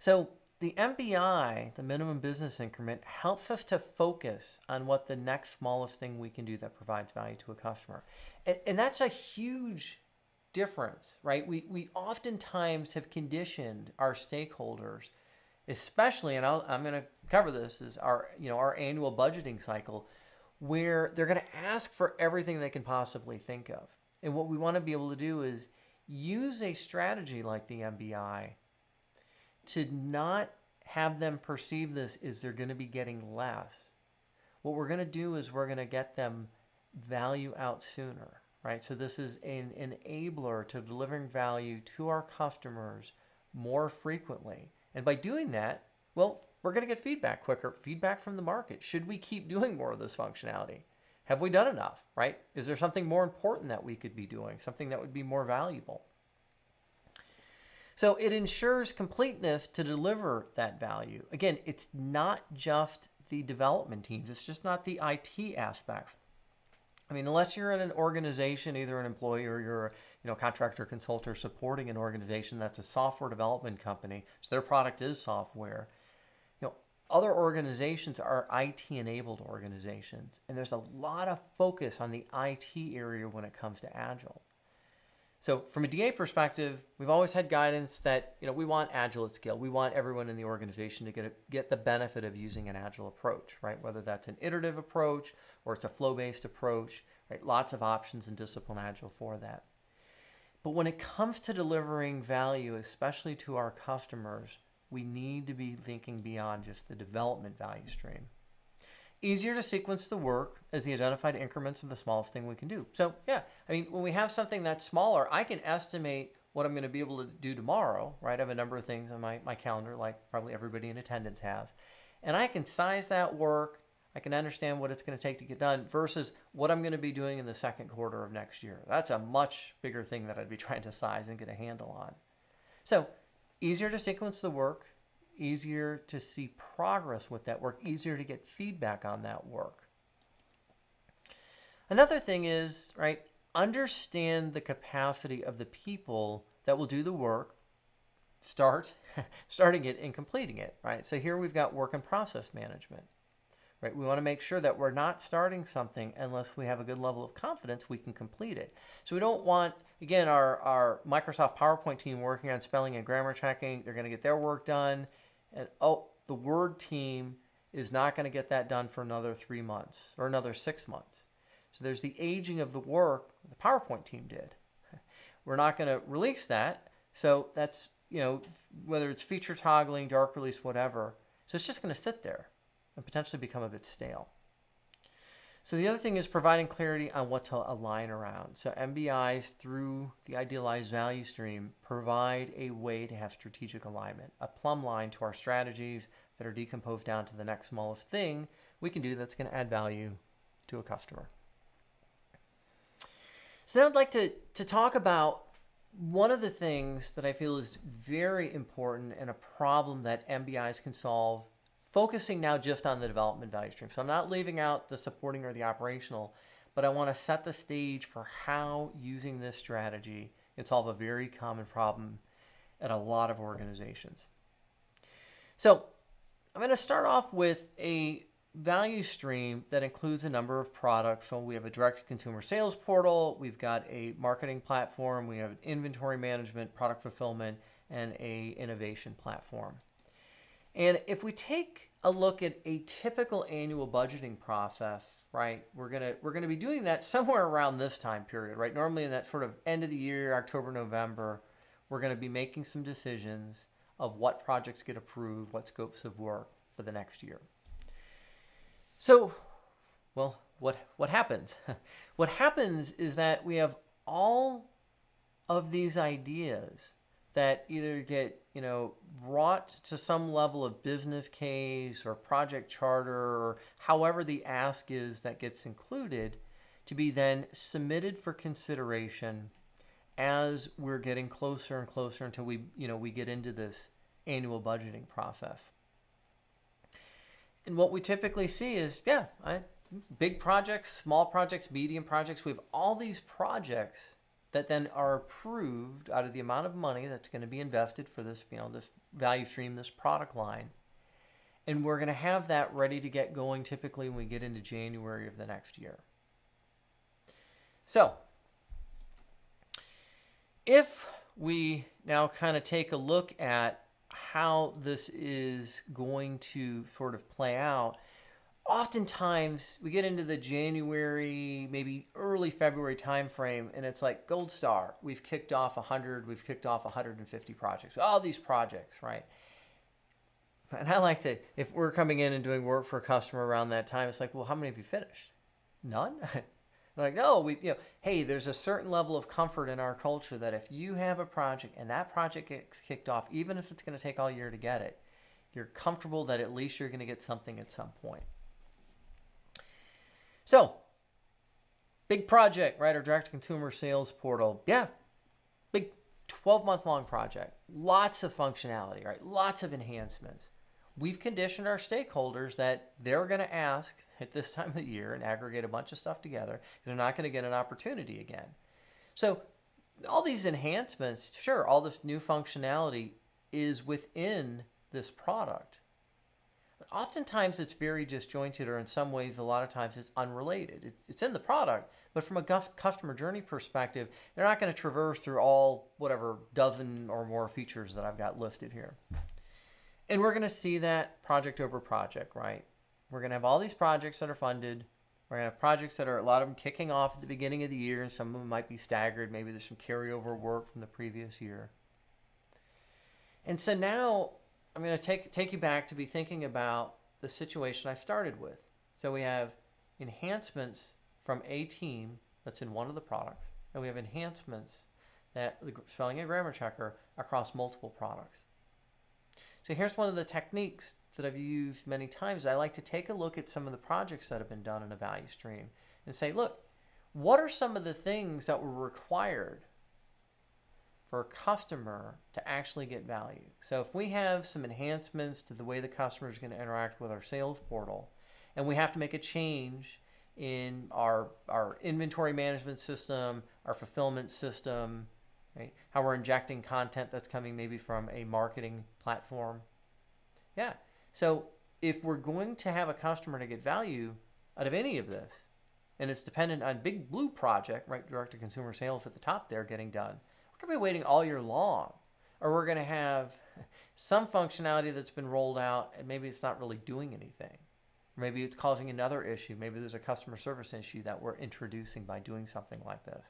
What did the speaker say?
So the MBI, the minimum business increment, helps us to focus on what the next smallest thing we can do that provides value to a customer. And that's a huge difference, right? We oftentimes have conditioned our stakeholders, especially, and I'm going to cover this, is our annual budgeting cycle, where they're going to ask for everything they can possibly think of. And what we want to be able to do is use a strategy like the MBI to not have them perceive this as they're going to be getting less. What we're going to do is we're going to get them value out sooner, right? So this is an enabler to delivering value to our customers more frequently. And by doing that, well, we're going to get feedback quicker, feedback from the market. Should we keep doing more of this functionality? Have we done enough, right? Is there something more important that we could be doing, something that would be more valuable? So it ensures completeness to deliver that value. Again, it's not just the development teams. It's just not the IT aspect. I mean, unless you're in an organization, either an employee or you're a contractor, consultant supporting an organization that's a software development company, so their product is software. Other organizations are IT-enabled organizations, and there's a lot of focus on the IT area when it comes to Agile. So from a DA perspective, we've always had guidance that we want Agile at scale. We want everyone in the organization to get the benefit of using an Agile approach, right? Whether that's an iterative approach or it's a flow-based approach, right? Lots of options in Discipline Agile for that. But when it comes to delivering value, especially to our customers, we need to be thinking beyond just the development value stream. Easier to sequence the work as the identified increments of the smallest thing we can do. So yeah, I mean, when we have something that's smaller, I can estimate what I'm going to be able to do tomorrow, right? I have a number of things on my calendar, like probably everybody in attendance has. And I can size that work. I can understand what it's going to take to get done versus what I'm going to be doing in the second quarter of next year. That's a much bigger thing that I'd be trying to size and get a handle on. So easier to sequence the work, easier to see progress with that work, easier to get feedback on that work. Another thing is, right, understand the capacity of the people that will do the work, starting it and completing it, right? So here we've got work and process management, right? We want to make sure that we're not starting something unless we have a good level of confidence we can complete it. So we don't want, again, our Microsoft PowerPoint team working on spelling and grammar checking. They're going to get their work done. And the Word team is not going to get that done for another 3 months or another 6 months. So there's the aging of the work the PowerPoint team did. We're not going to release that. So that's, whether it's feature toggling, dark release, whatever. So it's just going to sit there and potentially become a bit stale. So the other thing is providing clarity on what to align around. So MBIs, through the idealized value stream, provide a way to have strategic alignment, a plumb line to our strategies that are decomposed down to the next smallest thing we can do that's going to add value to a customer. So now I'd like to talk about one of the things that I feel is very important and a problem that MBIs can solve, focusing now just on the development value stream. So I'm not leaving out the supporting or the operational, but I want to set the stage for how using this strategy can solve a very common problem at a lot of organizations. So I'm going to start off with a value stream that includes a number of products. So we have a direct-to-consumer sales portal, we've got a marketing platform, we have inventory management, product fulfillment, and a innovation platform. And if we take a look at a typical annual budgeting process, right, we're gonna be doing that somewhere around this time period, right? Normally in that sort of end of the year, October, November, we're going to be making some decisions of what projects get approved, what scopes of work for the next year. So, well, what happens? What happens is that we have all of these ideas that either get, brought to some level of business case or project charter or however the ask is that gets included to be then submitted for consideration as we're getting closer and closer until we get into this annual budgeting process. And what we typically see is, big projects, small projects, medium projects. We have all these projects that then are approved out of the amount of money that's going to be invested for this, this value stream, this product line. And we're going to have that ready to get going typically when we get into January of the next year. So if we now kind of take a look at how this is going to sort of play out, oftentimes we get into the January, maybe early February timeframe, and it's like gold star. We've kicked off 100, we've kicked off 150 projects, all these projects, right? And I like to, if we're coming in and doing work for a customer around that time, it's like, well, how many have you finished? None? Like, no, hey, there's a certain level of comfort in our culture that if you have a project and that project gets kicked off, even if it's going to take all year to get it, you're comfortable that at least you're going to get something at some point. So, big project, right? Our direct-to-consumer sales portal. Yeah, big 12-month long project. Lots of functionality, right? Lots of enhancements. We've conditioned our stakeholders that they're going to ask at this time of the year and aggregate a bunch of stuff together. They're not going to get an opportunity again. So all these enhancements, sure, all this new functionality is within this product. But oftentimes it's very disjointed, or in some ways, a lot of times it's unrelated. It's in the product, but from a customer journey perspective, they're not going to traverse through all whatever dozen or more features that I've got listed here. And we're going to see that project over project, right? We're going to have all these projects that are funded. We're going to have projects that are, a lot of them kicking off at the beginning of the year, and some of them might be staggered. Maybe there's some carryover work from the previous year. And so now I'm going to take you back to be thinking about the situation I started with. So we have enhancements from a team that's in one of the products, and we have enhancements that the spelling and grammar checker across multiple products. So here's one of the techniques that I've used many times. I like to take a look at some of the projects that have been done in a value stream and say, look, what are some of the things that were required for a customer to actually get value? So if we have some enhancements to the way the customer is going to interact with our sales portal, and we have to make a change in our inventory management system, our fulfillment system, right? How we're injecting content that's coming maybe from a marketing platform. Yeah. So if we're going to have a customer to get value out of any of this, and it's dependent on big blue project, right? Direct-to-consumer sales at the top there getting done, we're going to be waiting all year long. Or we're going to have some functionality that's been rolled out and maybe it's not really doing anything. Or maybe it's causing another issue. Maybe there's a customer service issue that we're introducing by doing something like this.